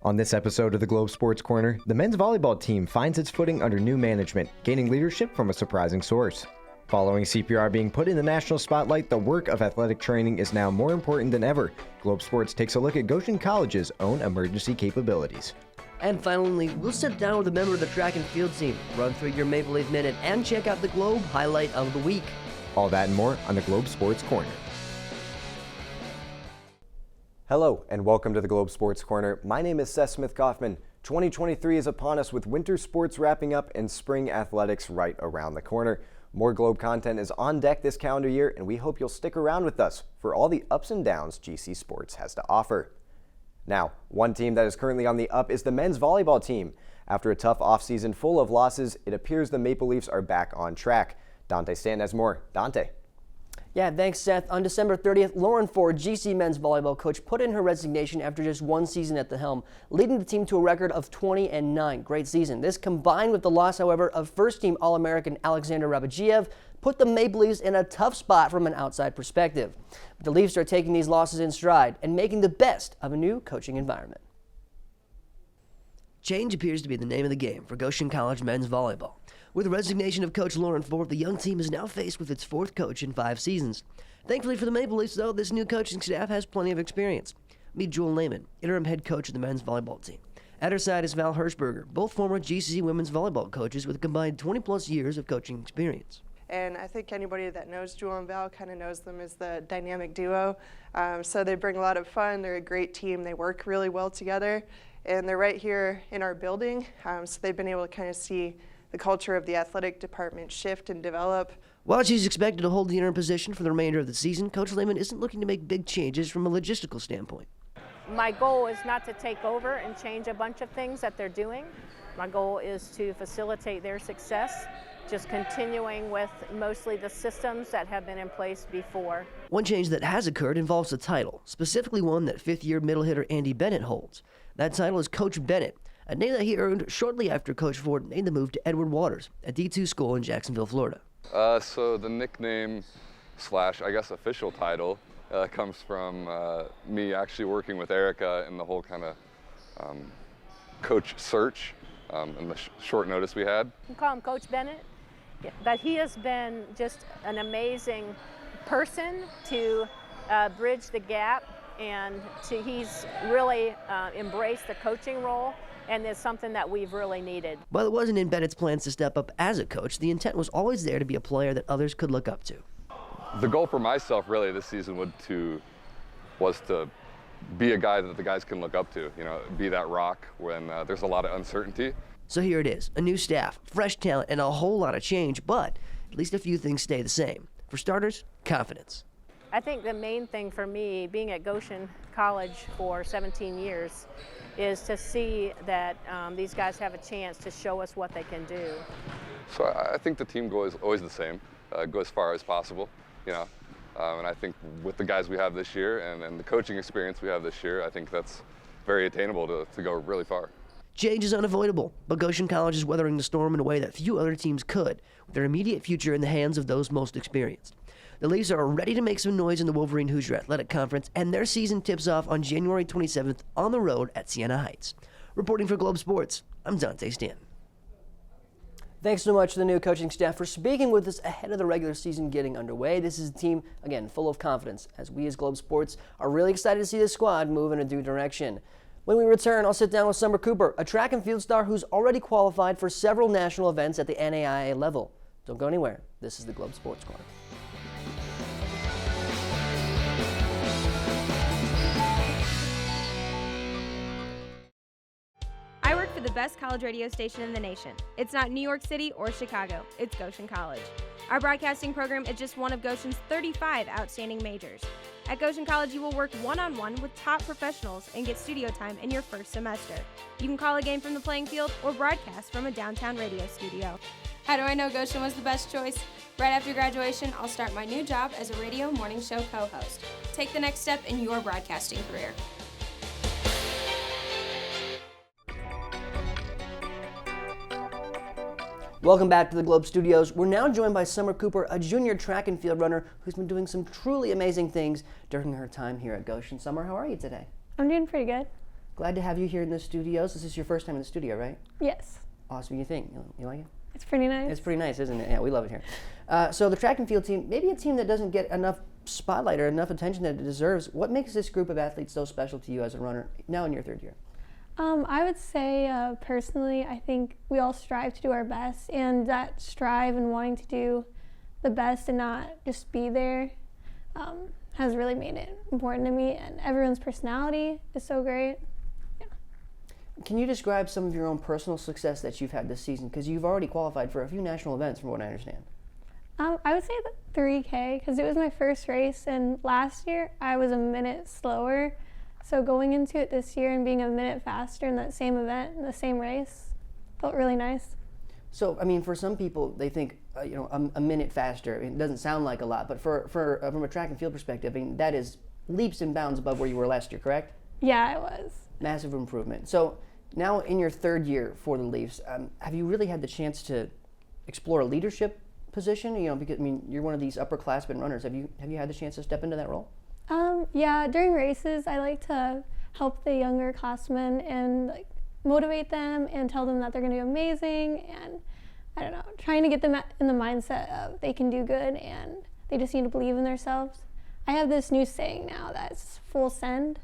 On this episode of the Globe Sports Corner, the men's volleyball team finds its footing under new management, gaining leadership from a surprising source. Following CPR being put in the national spotlight, the work of athletic training is now more important than ever. Globe Sports takes a look at Goshen College's own emergency capabilities. And finally, we'll sit down with a member of the track and field team, run through your Maple Leaf Minute, and check out the Globe Highlight of the Week. All that and more on the Globe Sports Corner. Hello, and welcome to the Globe Sports Corner. My name is Seth Smith-Kauffman. 2023 is upon us with winter sports wrapping up and spring athletics right around the corner. More Globe content is on deck this calendar year, and we hope you'll stick around with us for all the ups and downs GC Sports has to offer. Now, one team that is currently on the up is the men's volleyball team. After a tough offseason full of losses, it appears the Maple Leafs are back on track. Dante Stanton has more. Dante. Yeah, thanks, Seth. On December 30th, Lauren Ford, GC men's volleyball coach, put in her resignation after just one season at the helm, leading the team to a record of 20-9. Great season. This, combined with the loss, however, of first-team All-American Alexander Rabagiev, put the Maple Leafs in a tough spot from an outside perspective. But the Leafs are taking these losses in stride and making the best of a new coaching environment. Change appears to be the name of the game for Goshen College men's volleyball. With the resignation of Coach Lauren Ford, the young team is now faced with its fourth coach in 5 seasons. Thankfully for the Maple Leafs, though, this new coaching staff has plenty of experience. Meet Jewel Lehman, interim head coach of the men's volleyball team. At her side is Val Hirschberger, both former GCC women's volleyball coaches with a combined 20-plus years of coaching experience. And I think anybody that knows Jewel and Val kind of knows them as the dynamic duo. So they bring a lot of fun. They're a great team. They work really well together. And they're right here in our building. So they've been able to kind of see the culture of the athletic department shift and develop. While she's expected to hold the interim position for the remainder of the season, Coach Lehman isn't looking to make big changes from a logistical standpoint. My goal is not to take over and change a bunch of things that they're doing. My goal is to facilitate their success, just continuing with mostly the systems that have been in place before. One change that has occurred involves the title, specifically one that fifth-year middle hitter Andy Bennett holds. That title is Coach Bennett, a name that he earned shortly after Coach Ford made the move to Edward Waters, a D2 school in Jacksonville, Florida. So the nickname / I guess official title comes from me actually working with Erica in the whole kind of coach search and the short notice we had. You call him Coach Bennett, but he has been just an amazing person to bridge the gap, and he's really embraced the coaching role, and it's something that we've really needed. While it wasn't in Bennett's plans to step up as a coach, the intent was always there to be a player that others could look up to. The goal for myself really this season was to be a guy that the guys can look up to, be that rock when there's a lot of uncertainty. So here it is, a new staff, fresh talent, and a whole lot of change, but at least a few things stay the same. For starters, confidence. I think the main thing for me, being at Goshen College for 17 years, is to see that these guys have a chance to show us what they can do. So I think the team goal is always the same, go as far as possible, and I think with the guys we have this year and the coaching experience we have this year, I think that's very attainable to go really far. Change is unavoidable, but Goshen College is weathering the storm in a way that few other teams could, with their immediate future in the hands of those most experienced. The Leafs are ready to make some noise in the Wolverine Hoosier Athletic Conference, and their season tips off on January 27th on the road at Siena Heights. Reporting for Globe Sports, I'm Dante Stanton. Thanks so much to the new coaching staff for speaking with us ahead of the regular season getting underway. This is a team, again, full of confidence, as we as Globe Sports are really excited to see this squad move in a new direction. When we return, I'll sit down with Summer Cooper, a track and field star who's already qualified for several national events at the NAIA level. Don't go anywhere. This is the Globe Sports Corner. I work for the best college radio station in the nation. It's not New York City or Chicago, it's Goshen College. Our broadcasting program is just one of Goshen's 35 outstanding majors. At Goshen College, you will work one-on-one with top professionals and get studio time in your first semester. You can call a game from the playing field or broadcast from a downtown radio studio. How do I know Goshen was the best choice? Right after graduation, I'll start my new job as a radio morning show co-host. Take the next step in your broadcasting career. Welcome back to the Globe Studios. We're now joined by Summer Cooper, a junior track and field runner who's been doing some truly amazing things during her time here at Goshen. Summer, how are you today? I'm doing pretty good. Glad to have you here in the studios. This is your first time in the studio, right? Yes. Awesome. You think? You like it? It's pretty nice. It's pretty nice, isn't it? Yeah, we love it here. So the track and field team, maybe a team that doesn't get enough spotlight or enough attention that it deserves. What makes this group of athletes so special to you as a runner now in your third year? I would say personally, I think we all strive to do our best, and that strive and wanting to do the best and not just be there has really made it important to me, and everyone's personality is so great. Yeah. Can you describe some of your own personal success that you've had this season? Because you've already qualified for a few national events from what I understand. I would say the 3K, because it was my first race, and last year I was a minute slower. So going into it this year and being a minute faster in that same event, in the same race, felt really nice. So, I mean, for some people, they think, a minute faster. I mean, it doesn't sound like a lot, but from a track and field perspective, I mean, that is leaps and bounds above where you were last year, correct? Yeah, it was. Massive improvement. So now in your third year for the Leafs, have you really had the chance to explore a leadership position? Because I mean, you're one of these upperclassmen runners. Have you had the chance to step into that role? Yeah, during races, I like to help the younger classmen and motivate them and tell them that they're going to do amazing, and I don't know, trying to get them in the mindset of they can do good and they just need to believe in themselves. I have this new saying now that's full send.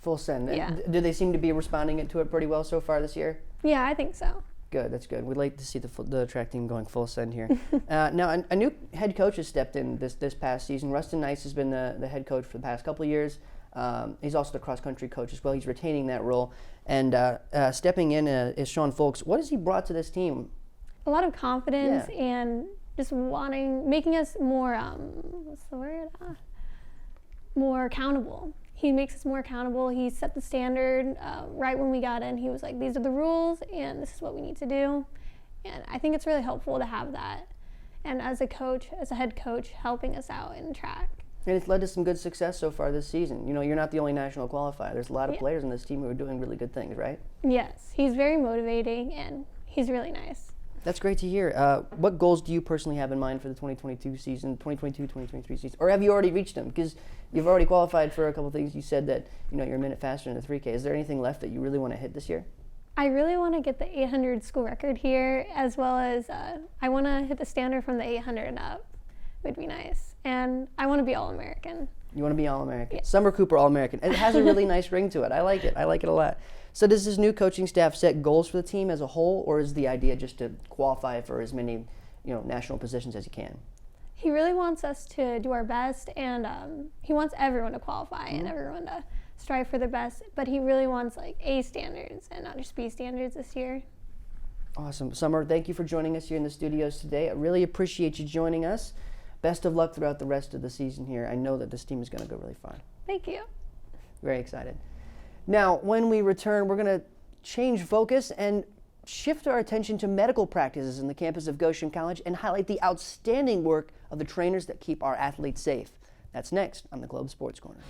Full send. Yeah. Do they seem to be responding to it pretty well so far this year? Yeah, I think so. Good, that's good. We'd like to see the track team going full send here. Now, a new head coach has stepped in this past season. Rustin Nice has been the head coach for the past couple of years. He's also the cross-country coach as well. He's retaining that role. And stepping in is Sean Folks. What has he brought to this team? A lot of confidence Yeah. and just making us more, more accountable. He makes us more accountable. He set the standard right when we got in. He was like, these are the rules and this is what we need to do. And I think it's really helpful to have that. And as a coach, as a head coach, helping us out in track. And it's led to some good success so far this season. You're not the only national qualifier. There's a lot of players on this team who are doing really good things, right? Yes, he's very motivating and he's really nice. That's great to hear. What goals do you personally have in mind for the 2022 season, 2022-2023 season? Or have you already reached them? Because you've already qualified for a couple of things. You said that you're a minute faster in the 3K. Is there anything left that you really want to hit this year? I really want to get the 800 school record here, as well as I want to hit the standard from the 800 and up. It would be nice. And I want to be All-American. You want to be All-American? Yeah. Summer Cooper All-American. It has a really nice ring to it. I like it. I like it a lot. So does this new coaching staff set goals for the team as a whole, or is the idea just to qualify for as many national positions as you can? He really wants us to do our best, and he wants everyone to qualify and everyone to strive for their best, but he really wants A standards and not just B standards this year. Awesome. Summer, thank you for joining us here in the studios today. I really appreciate you joining us. Best of luck throughout the rest of the season here. I know that this team is going to go really far. Thank you. Very excited. Now, when we return, we're going to change focus and shift our attention to medical practices in the campus of Goshen College and highlight the outstanding work of the trainers that keep our athletes safe. That's next on the Globe Sports Corner.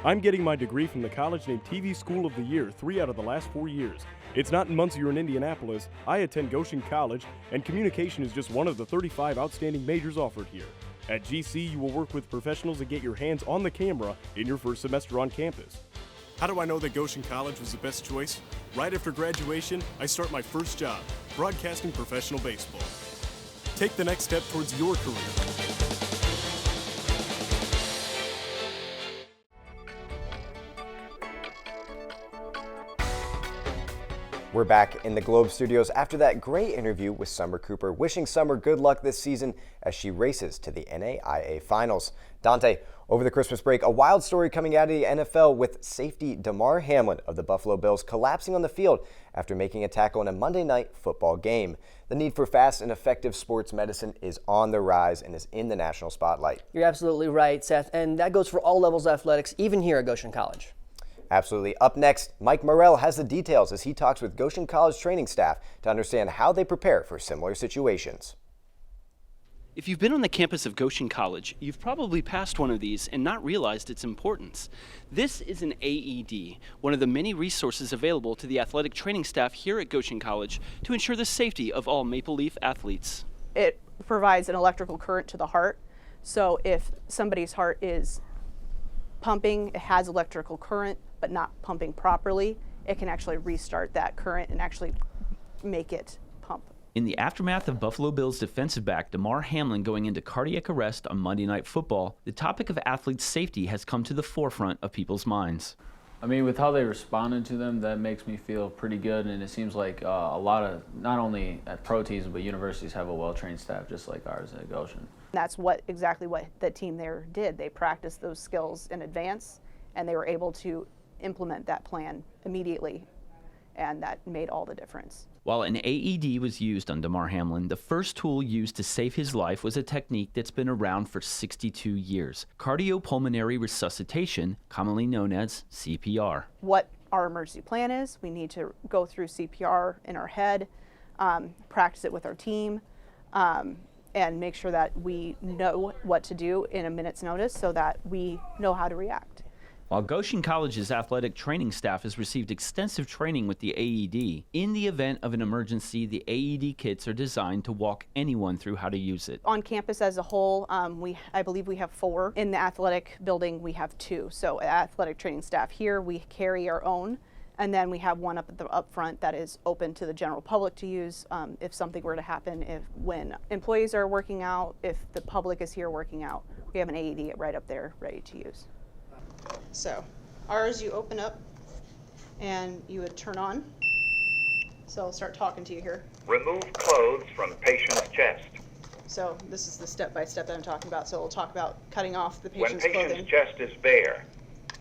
I'm getting my degree from the college named TV School of the Year 3 out of the last 4 years. It's not in Muncie or in Indianapolis. I attend Goshen College, and communication is just one of the 35 outstanding majors offered here. At GC, you will work with professionals and get your hands on the camera in your first semester on campus. How do I know that Goshen College was the best choice? Right after graduation, I start my first job, broadcasting professional baseball. Take the next step towards your career. We're back in the Globe studios after that great interview with Summer Cooper, wishing Summer good luck this season as she races to the NAIA Finals. Dante, over the Christmas break, a wild story coming out of the NFL with safety Damar Hamlin of the Buffalo Bills collapsing on the field after making a tackle in a Monday night football game. The need for fast and effective sports medicine is on the rise and is in the national spotlight. You're absolutely right, Seth, and that goes for all levels of athletics, even here at Goshen College. Absolutely. Up next, Mike Murrell has the details as he talks with Goshen College training staff to understand how they prepare for similar situations. If you've been on the campus of Goshen College, you've probably passed one of these and not realized its importance. This is an AED, one of the many resources available to the athletic training staff here at Goshen College to ensure the safety of all Maple Leaf athletes. It provides an electrical current to the heart So if somebody's heart is pumping, it has electrical current, but not pumping properly, it can actually restart that current and actually make it pump. In the aftermath of Buffalo Bills defensive back Damar Hamlin going into cardiac arrest on Monday Night Football, the topic of athletes' safety has come to the forefront of people's minds. I mean, with how they responded to them, that makes me feel pretty good, and it seems like a lot of, not only at pro teams, but universities have a well-trained staff just like ours at Goshen. That's exactly what the team there did. They practiced those skills in advance, and they were able to implement that plan immediately, and that made all the difference. While an AED was used on Damar Hamlin, the first tool used to save his life was a technique that's been around for 62 years, cardiopulmonary resuscitation, commonly known as CPR. What our emergency plan is, we need to go through CPR in our head, practice it with our team, and make sure that we know what to do in a minute's notice so that we know how to react. While Goshen College's athletic training staff has received extensive training with the AED, in the event of an emergency, the AED kits are designed to walk anyone through how to use it. On campus as a whole, I believe we have 4. In the athletic building, we have 2. So athletic training staff here, we carry our own, and then we have one up front that is open to the general public to use if something were to happen, when employees are working out, if the public is here working out. We have an AED right up there ready to use. So ours, you open up and you would turn on. So I'll start talking to you here. Remove clothes from patient's chest. So this is the step-by-step that I'm talking about. So we'll talk about cutting off the patient's clothing. When clothing. Patient's chest is bare,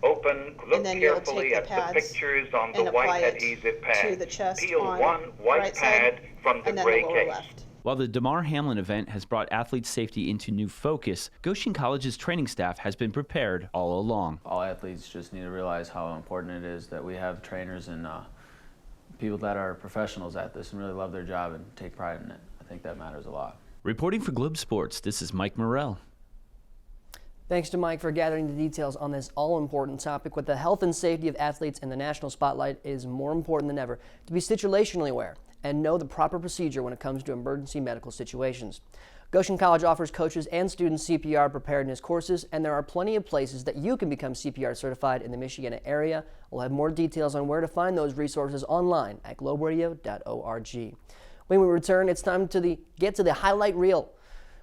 open, look carefully at the pictures on the white adhesive pad. To the chest. Peel one white pad from the gray case. Left. While the Damar Hamlin event has brought athlete safety into new focus, Goshen College's training staff has been prepared all along. All athletes just need to realize how important it is that we have trainers and people that are professionals at this and really love their job and take pride in it. I think that matters a lot. Reporting for Globe Sports, this is Mike Murrell. Thanks to Mike for gathering the details on this all-important topic. With the health and safety of athletes in the national spotlight, it is more important than ever to be situationally aware and know the proper procedure when it comes to emergency medical situations. Goshen College offers coaches and students CPR preparedness courses, and there are plenty of places that you can become CPR certified in the Michiana area. We'll have more details on where to find those resources online at globeradio.org. When we return, it's time to get to the highlight reel.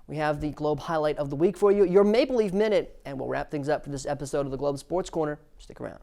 We have the Globe highlight of the week for you, your Maple Leaf Minute, and we'll wrap things up for this episode of the Globe Sports Corner. Stick around.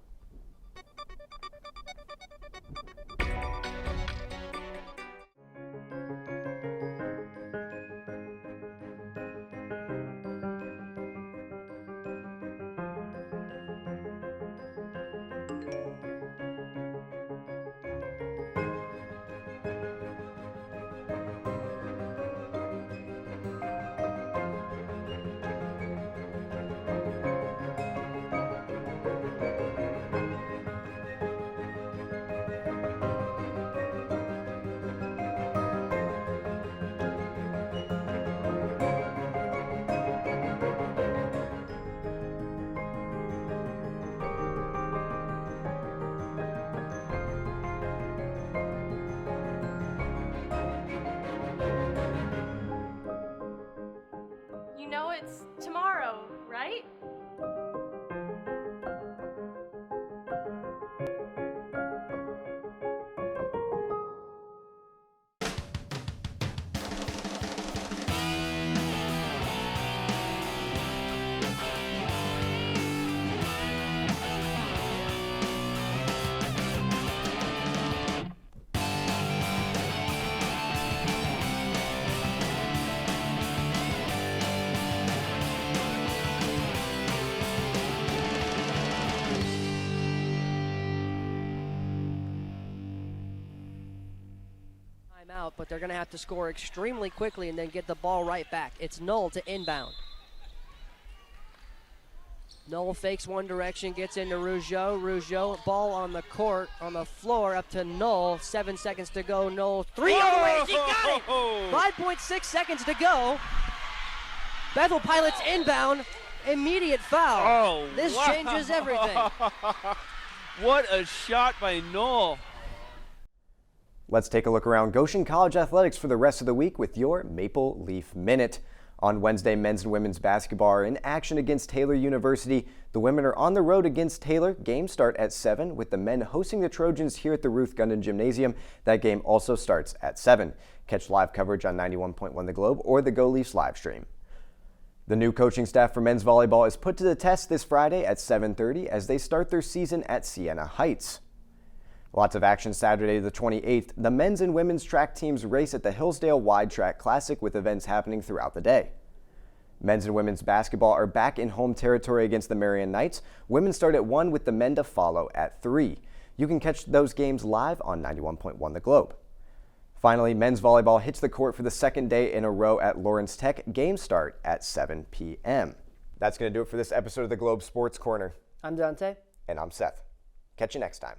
You know it's tomorrow, right? Out, but they're going to have to score extremely quickly and then get the ball right back. It's Knoll to inbound. Knoll fakes one direction, gets into Rougeau. Rougeau, ball on the court, on the floor, up to Knoll. 7 seconds to go. Knoll, three all the way. She got it! 5.6 seconds to go. Bethel Pilots inbound. Immediate foul. Oh, this changes everything. What a shot by Knoll. Let's take a look around Goshen College athletics for the rest of the week with your Maple Leaf Minute. On Wednesday, men's and women's basketball are in action against Taylor University. The women are on the road against Taylor. Games start at 7, with the men hosting the Trojans here at the Ruth Gundon Gymnasium. That game also starts at 7. Catch live coverage on 91.1 The Globe or the Go Leafs live stream. The new coaching staff for men's volleyball is put to the test this Friday at 7:30 as they start their season at Siena Heights. Lots of action Saturday the 28th. The men's and women's track teams race at the Hillsdale Wide Track Classic with events happening throughout the day. Men's and women's basketball are back in home territory against the Marian Knights. Women start at 1 with the men to follow at 3. You can catch those games live on 91.1 The Globe. Finally, men's volleyball hits the court for the second day in a row at Lawrence Tech. Games start at 7 p.m. That's going to do it for this episode of the Globe Sports Corner. I'm Dante. And I'm Seth. Catch you next time.